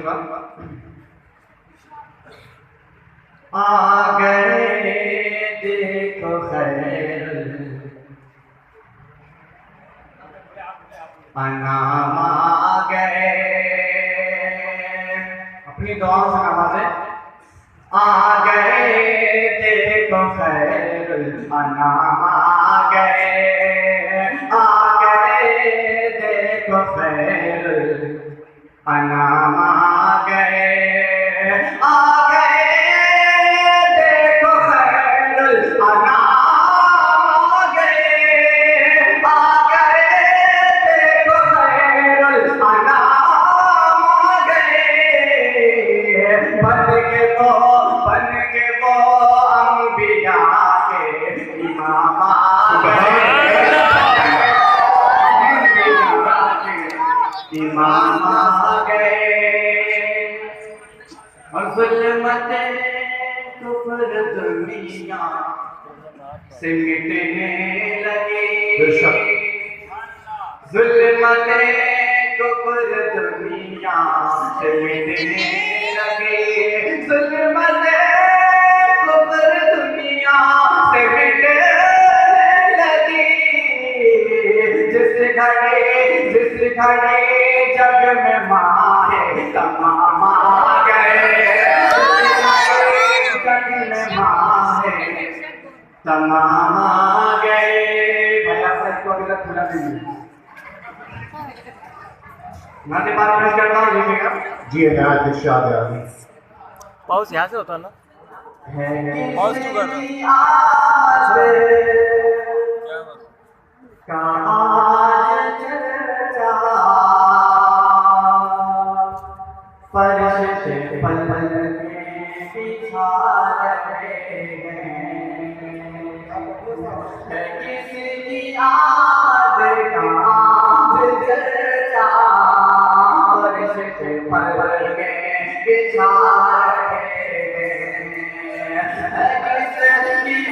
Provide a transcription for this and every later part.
करूंगा। आ गए देखो खैर अनाम आ गए, अपनी दुआओं से नवाजे। आ गए देखो खैर अनाम आ गए, आ गए देखो खैर अनाम आ गए, आ गए देखो खैर अनाम आ गए, आ गए देखो खैर अनाम आ गए। बन के वो अंबिया के इमाम आ गए, इमाम आ गए। और ज़ुल्मते कुफ्र दुनिया से मिटने लगे, ज़ुल्मते कुफ्र दुनिया से मिटने लगे, ज़ुल्मते कुफ्र दुनिया से मिटने लगी। जिस घड़े जग में माहे तमाम आ गए, जग में माहे तमाम आ गए। भैया साहब को अभी तक खुला नहीं है। मैं तो बात नहीं करता हूँ लिखेगा जी अनायत इरशाद है। पाउस यहाँ से होता ना, पाउस क्यों कर रहा फर्श पे पलक बिछा रहे हैं, किसी की याद का चर्चा, फर्श पे पलक बिछा रहे हैं, किसी की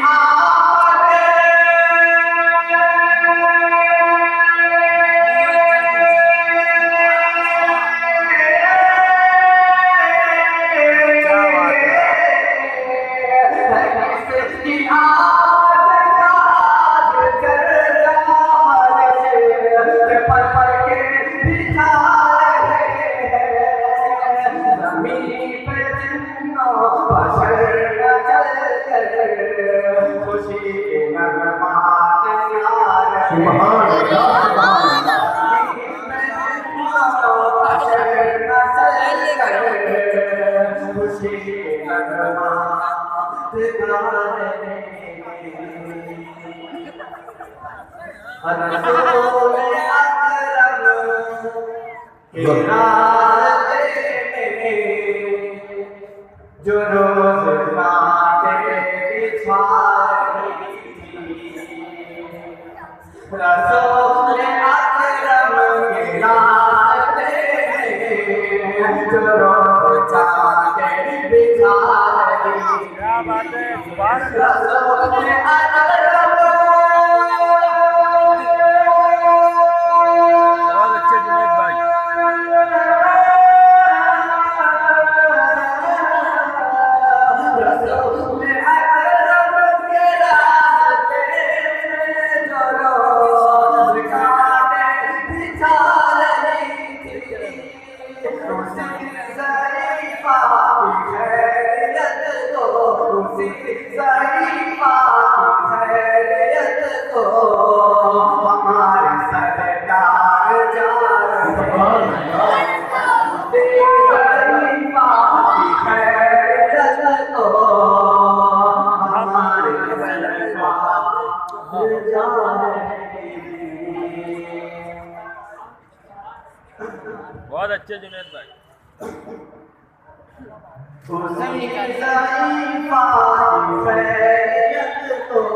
जो रोज बातें बिछाई रसूल अकरम के रास्ते, जो रोज बातें बिछाई रसूल अकरम। बहुत अच्छे जुनैद भाई। तो